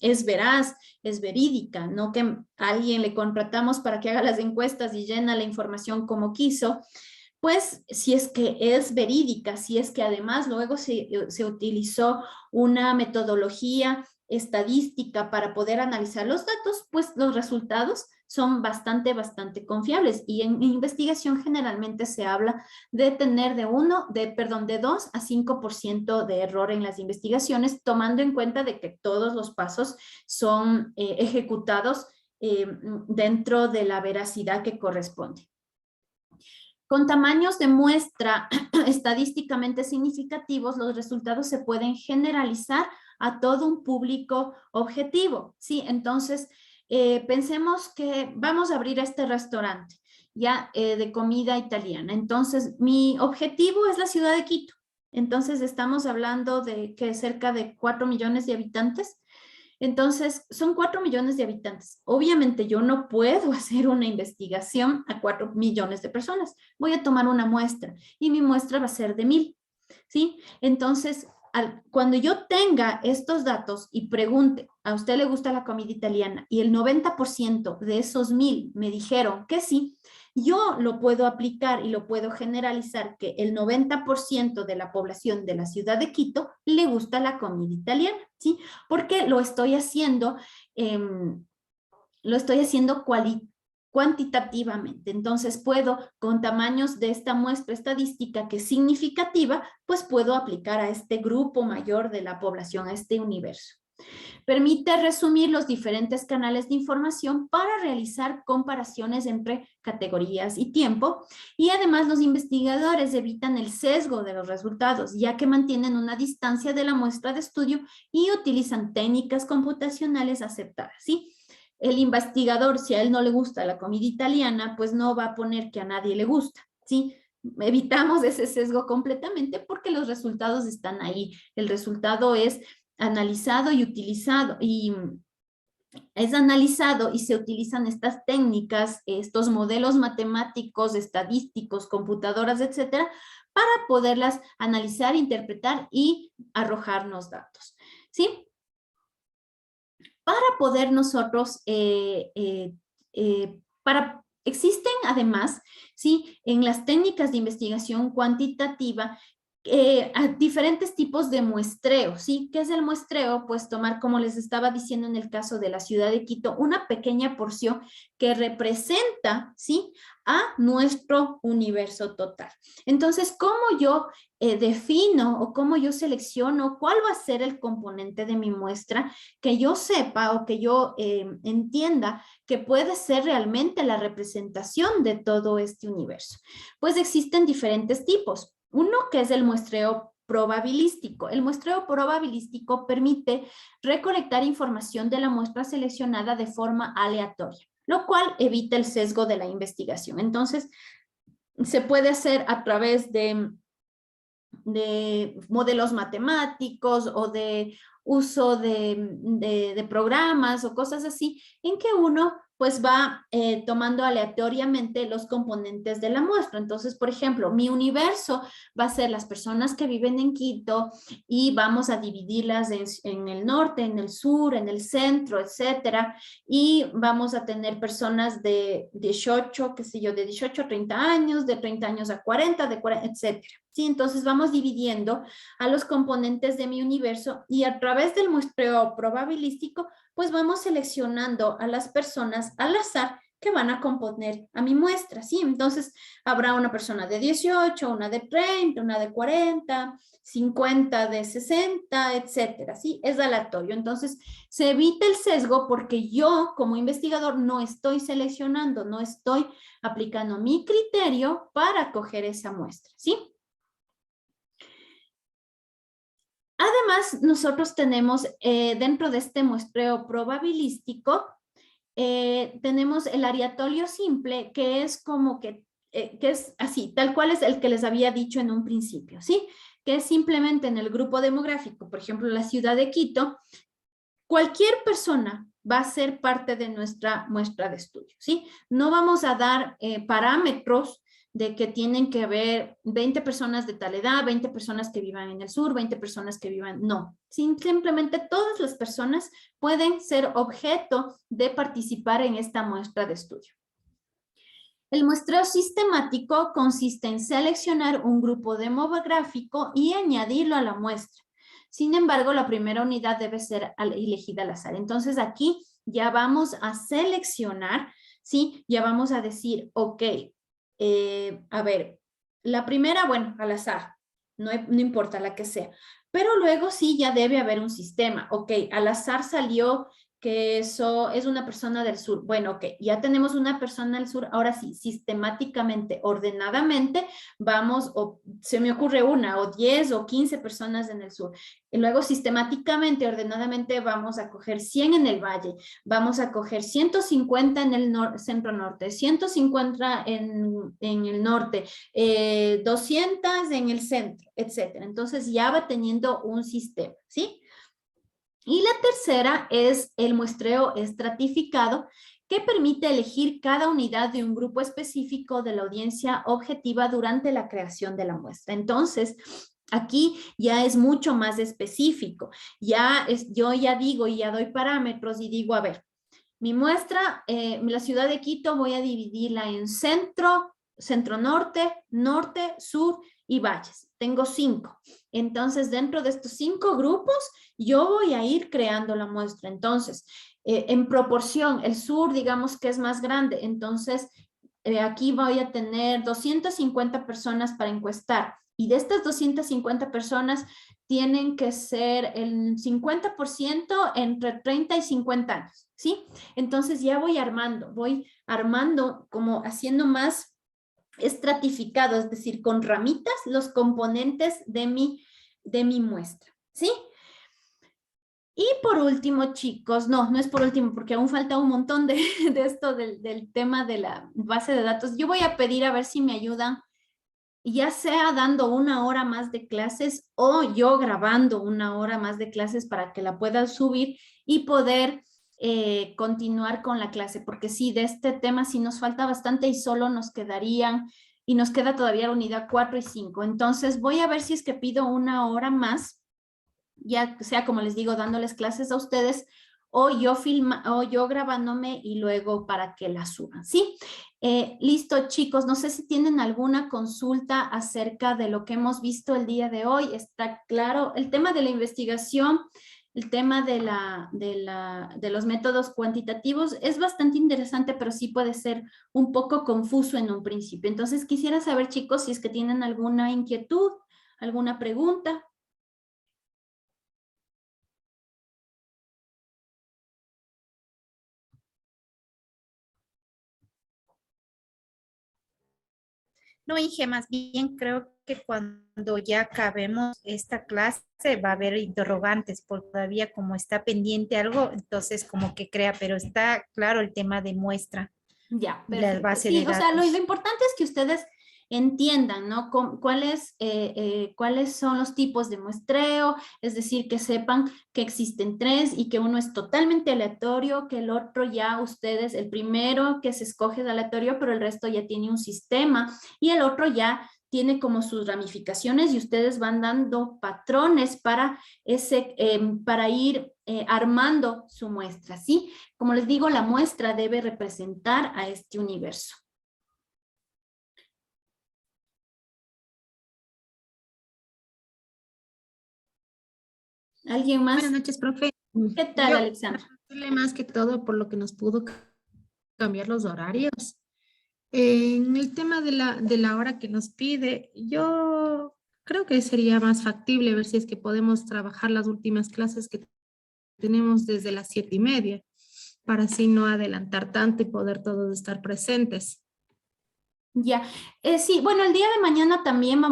es veraz, es verídica, no que a alguien le contratamos para que haga las encuestas y llena la información como quiso, pues si es que es verídica, si es que además luego se utilizó una metodología estadística para poder analizar los datos, pues los resultados son bastante confiables. Y en investigación generalmente se habla de tener de 2 a 5% de error en las investigaciones, tomando en cuenta de que todos los pasos son ejecutados dentro de la veracidad que corresponde. Con tamaños de muestra estadísticamente significativos, los resultados se pueden generalizar a todo un público objetivo, ¿sí? Entonces, pensemos que vamos a abrir este restaurante, ya, de comida italiana. Entonces, mi objetivo es la ciudad de Quito. Entonces, estamos hablando de que cerca de 4 millones de habitantes. Entonces, son 4 millones de habitantes. Obviamente yo no puedo hacer una investigación a 4 millones de personas. Voy a tomar una muestra y mi muestra va a ser de 1000, ¿sí? Entonces, cuando yo tenga estos datos y pregunte, ¿a usted le gusta la comida italiana? Y el 90% de esos 1000 me dijeron que sí, yo lo puedo aplicar y lo puedo generalizar que el 90% de la población de la ciudad de Quito le gusta la comida italiana, ¿sí? Porque lo estoy haciendo cuantitativamente. Entonces puedo, con tamaños de esta muestra estadística que es significativa, pues puedo aplicar a este grupo mayor de la población, a este universo. Permite resumir los diferentes canales de información para realizar comparaciones entre categorías y tiempo, y además los investigadores evitan el sesgo de los resultados, ya que mantienen una distancia de la muestra de estudio y utilizan técnicas computacionales aceptadas, ¿sí? El investigador, si a él no le gusta la comida italiana, pues no va a poner que a nadie le gusta, ¿sí? Evitamos ese sesgo completamente porque los resultados están ahí. El resultado es analizado y utilizado, y es analizado y se utilizan estas técnicas, estos modelos matemáticos, estadísticos, computadoras, etcétera, para poderlas analizar, interpretar y arrojarnos datos, ¿sí? Para poder nosotros, existen además, ¿sí? En las técnicas de investigación cuantitativa, diferentes tipos de muestreo, ¿sí? ¿Qué es el muestreo? Pues tomar, como les estaba diciendo en el caso de la ciudad de Quito, una pequeña porción que representa, ¿sí? A nuestro universo total. Entonces, ¿cómo yo defino o cómo yo selecciono cuál va a ser el componente de mi muestra que yo sepa o que yo entienda que puede ser realmente la representación de todo este universo? Pues existen diferentes tipos. Uno que es el muestreo probabilístico. El muestreo probabilístico permite recolectar información de la muestra seleccionada de forma aleatoria, lo cual evita el sesgo de la investigación. Entonces, se puede hacer a través de modelos matemáticos o de uso de programas o cosas así, en que uno pues va tomando aleatoriamente los componentes de la muestra. Entonces, por ejemplo, mi universo va a ser las personas que viven en Quito y vamos a dividirlas en el norte, en el sur, en el centro, etcétera. Y vamos a tener personas de 18, qué sé yo, de 18 a 30 años, de 30 años a 40, de 40, etcétera. Sí, entonces vamos dividiendo a los componentes de mi universo y a través del muestreo probabilístico, pues vamos seleccionando a las personas al azar que van a componer a mi muestra, ¿sí? Entonces habrá una persona de 18, una de 30, una de 40, 50 de 60, etcétera, ¿sí? Es aleatorio. Entonces se evita el sesgo porque yo como investigador no estoy seleccionando, no estoy aplicando mi criterio para coger esa muestra, ¿sí? Además, nosotros tenemos dentro de este muestreo probabilístico, tenemos el aleatorio simple, que es como que es así, tal cual es el que les había dicho en un principio, ¿sí? Que es simplemente en el grupo demográfico, por ejemplo, la ciudad de Quito, cualquier persona va a ser parte de nuestra muestra de estudio, ¿sí? No vamos a dar parámetros de que tienen que haber 20 personas de tal edad, 20 personas que vivan en el sur, 20 personas que vivan, no. Simplemente todas las personas pueden ser objeto de participar en esta muestra de estudio. El muestreo sistemático consiste en seleccionar un grupo demográfico y añadirlo a la muestra. Sin embargo, la primera unidad debe ser elegida al azar. Entonces aquí ya vamos a seleccionar, ¿sí? Ya vamos a decir, ok, a ver, la primera, bueno, al azar, no importa la que sea. Pero luego sí ya debe haber un sistema. Ok, al azar salió que eso es una persona del sur. Bueno, ok, ya tenemos una persona del sur. Ahora sí, sistemáticamente, ordenadamente, vamos, o se me ocurre una, o 10 o 15 personas en el sur. Y luego sistemáticamente, ordenadamente, vamos a coger 100 en el valle, vamos a coger 150 en el centro norte, 150 en el norte, 200 en el centro, etcétera. Entonces ya va teniendo un sistema, ¿sí? Y la tercera es el muestreo estratificado, que permite elegir cada unidad de un grupo específico de la audiencia objetiva durante la creación de la muestra. Entonces, aquí ya es mucho más específico. Yo ya digo y ya doy parámetros y digo, a ver, mi muestra, la ciudad de Quito voy a dividirla en centro, centro norte, norte, sur y valles. Tengo 5. Entonces, dentro de estos 5 grupos, yo voy a ir creando la muestra. Entonces, en proporción, el sur, digamos que es más grande. Entonces, aquí voy a tener 250 personas para encuestar. Y de estas 250 personas, tienen que ser el 50% entre 30 y 50 años, ¿sí? Entonces ya voy armando como haciendo más estratificado, es decir, con ramitas, los componentes de mi muestra, ¿sí? Y por último, chicos, no es por último, porque aún falta un montón de esto del tema de la base de datos. Yo voy a pedir a ver si me ayudan, ya sea dando una hora más de clases o yo grabando una hora más de clases para que la puedan subir y poder continuar con la clase, porque sí, de este tema sí nos falta bastante y solo nos quedarían, y nos queda todavía la unidad 4 y 5. Entonces voy a ver si es que pido una hora más, ya sea como les digo, dándoles clases a ustedes, o yo grabándome y luego para que la suban, ¿sí? Listo, chicos, no sé si tienen alguna consulta acerca de lo que hemos visto el día de hoy. Está claro, el tema de la investigación, el tema de los métodos cuantitativos es bastante interesante, pero sí puede ser un poco confuso en un principio. Entonces, quisiera saber, chicos, si es que tienen alguna inquietud, alguna pregunta. No, Inge, más bien creo que cuando ya acabemos esta clase va a haber interrogantes, porque todavía como está pendiente algo, entonces como que crea, pero está claro el tema de muestra Ya, y la perfecto. base Sí, de o sea, lo datos. importante es que ustedes entiendan, ¿no? Cuáles son los tipos de muestreo, es decir, que sepan que existen 3 y que uno es totalmente aleatorio, que el otro ya ustedes, el primero que se escoge es aleatorio, pero el resto ya tiene un sistema y el otro ya tiene como sus ramificaciones y ustedes van dando patrones para ir armando su muestra, ¿sí? Como les digo, la muestra debe representar a este universo. ¿Alguien más? Buenas noches, profe. ¿Qué tal, Yo, Alexandra? más que todo por lo que nos pudo cambiar los horarios. En el tema de la hora que nos pide, yo creo que sería más factible ver si es que podemos trabajar las últimas clases que tenemos desde las 7:30, para así no adelantar tanto y poder todos estar presentes. Ya, sí, bueno, el día de mañana también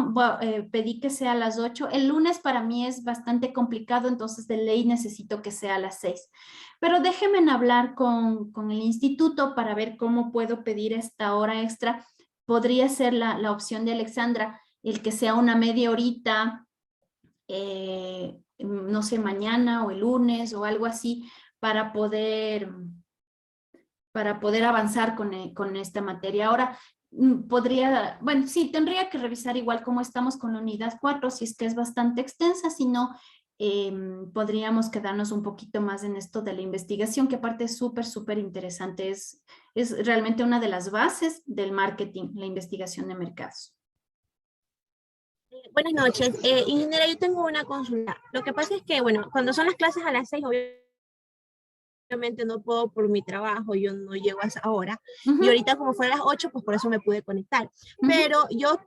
pedí que sea a las 8. El lunes para mí es bastante complicado, entonces de ley necesito que sea a las 6. Pero déjenme hablar con el instituto para ver cómo puedo pedir esta hora extra. Podría ser la opción de Alexandra, el que sea una media horita, no sé, mañana o el lunes o algo así, para poder avanzar con esta materia. Ahora, bueno, sí, tendría que revisar igual cómo estamos con la unidad 4, si es que es bastante extensa, si no, podríamos quedarnos un poquito más en esto de la investigación, que aparte es súper, súper interesante, es realmente una de las bases del marketing, la investigación de mercados. Buenas noches. Ingeniera, yo tengo una consulta. Lo que pasa es que, bueno, cuando son las clases a las 6, obviamente obviamente no puedo por mi trabajo, yo no llego a esa hora. Ujú, Y ahorita como fue a las 8, pues por eso me pude conectar. ujú. Pero yo,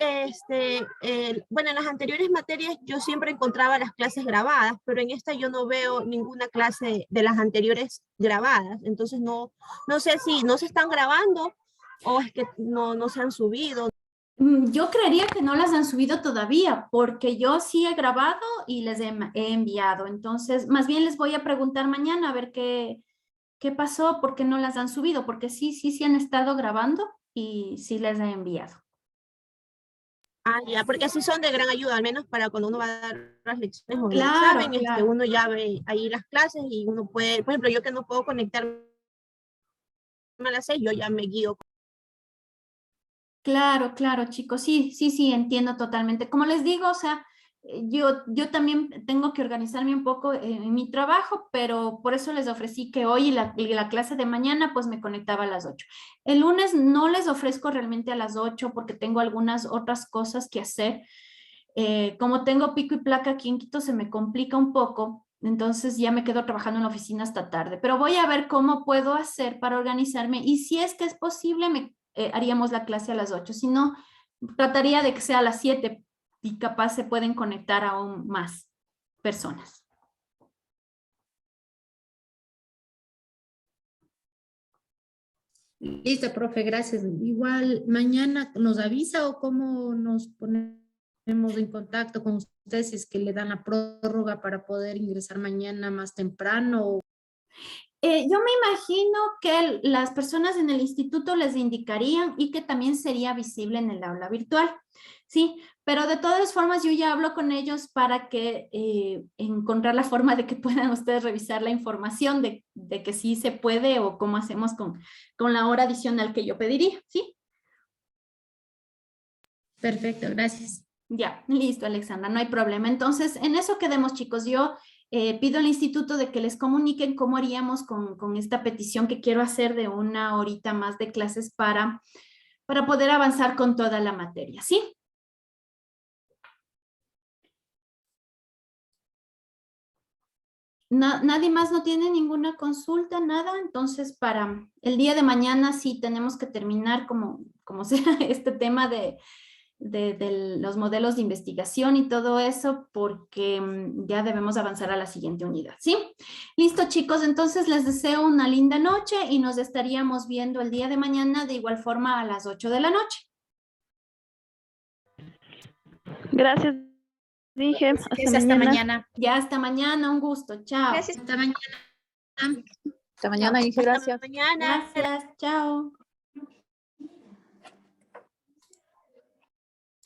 bueno, en las anteriores materias yo siempre encontraba las clases grabadas, pero en esta yo no veo ninguna clase de las anteriores grabadas. Entonces no sé si no se están grabando o es que no se han subido. Yo creería que no las han subido todavía, porque yo sí he grabado y les he enviado. Entonces, más bien les voy a preguntar mañana a ver qué pasó, por qué no las han subido, porque sí han estado grabando y sí les he enviado. Ah, ya, porque así son de gran ayuda, al menos para cuando uno va a dar las lecciones o el Claro, examen, claro. uno ya ve ahí las clases y uno puede, por ejemplo, yo que no puedo conectarme a las 6, yo ya me guío. Claro, claro, chicos, sí, entiendo totalmente. Como les digo, o sea, yo también tengo que organizarme un poco en mi trabajo, pero por eso les ofrecí que hoy y la clase de mañana, pues me conectaba a las 8. El lunes no les ofrezco realmente a las 8 porque tengo algunas otras cosas que hacer. Como tengo pico y placa aquí en Quito, se me complica un poco. Entonces ya me quedo trabajando en la oficina hasta tarde, pero voy a ver cómo puedo hacer para organizarme y si es que es posible, haríamos la clase a las 8. Si no, trataría de que sea a las 7 y capaz se pueden conectar aún más personas. Listo, profe, gracias. Igual mañana nos avisa o cómo nos ponemos en contacto con ustedes si es que le dan la prórroga para poder ingresar mañana más temprano. Yo me imagino que las personas en el instituto les indicarían y que también sería visible en el aula virtual, ¿sí? Pero de todas formas yo ya hablo con ellos para que encontrar la forma de que puedan ustedes revisar la información de que sí se puede o cómo hacemos con la hora adicional que yo pediría, ¿sí? Perfecto, gracias. Ya, listo, Alexandra, no hay problema. Entonces, en eso quedemos, chicos. Yo pido al instituto de que les comuniquen cómo haríamos con esta petición que quiero hacer de una horita más de clases para poder avanzar con toda la materia, ¿sí? Nadie más no tiene ninguna consulta, nada. Entonces, para el día de mañana sí tenemos que terminar como sea este tema de los modelos de investigación y todo eso, porque ya debemos avanzar a la siguiente unidad, ¿sí? Listo, chicos, entonces les deseo una linda noche y nos estaríamos viendo el día de mañana de igual forma a las 8 de la noche. Gracias, dije. Hasta mañana. Ya hasta mañana, un gusto, chao. Gracias. Hasta mañana. Hasta mañana, dije, gracias. Hasta mañana. Gracias, chao.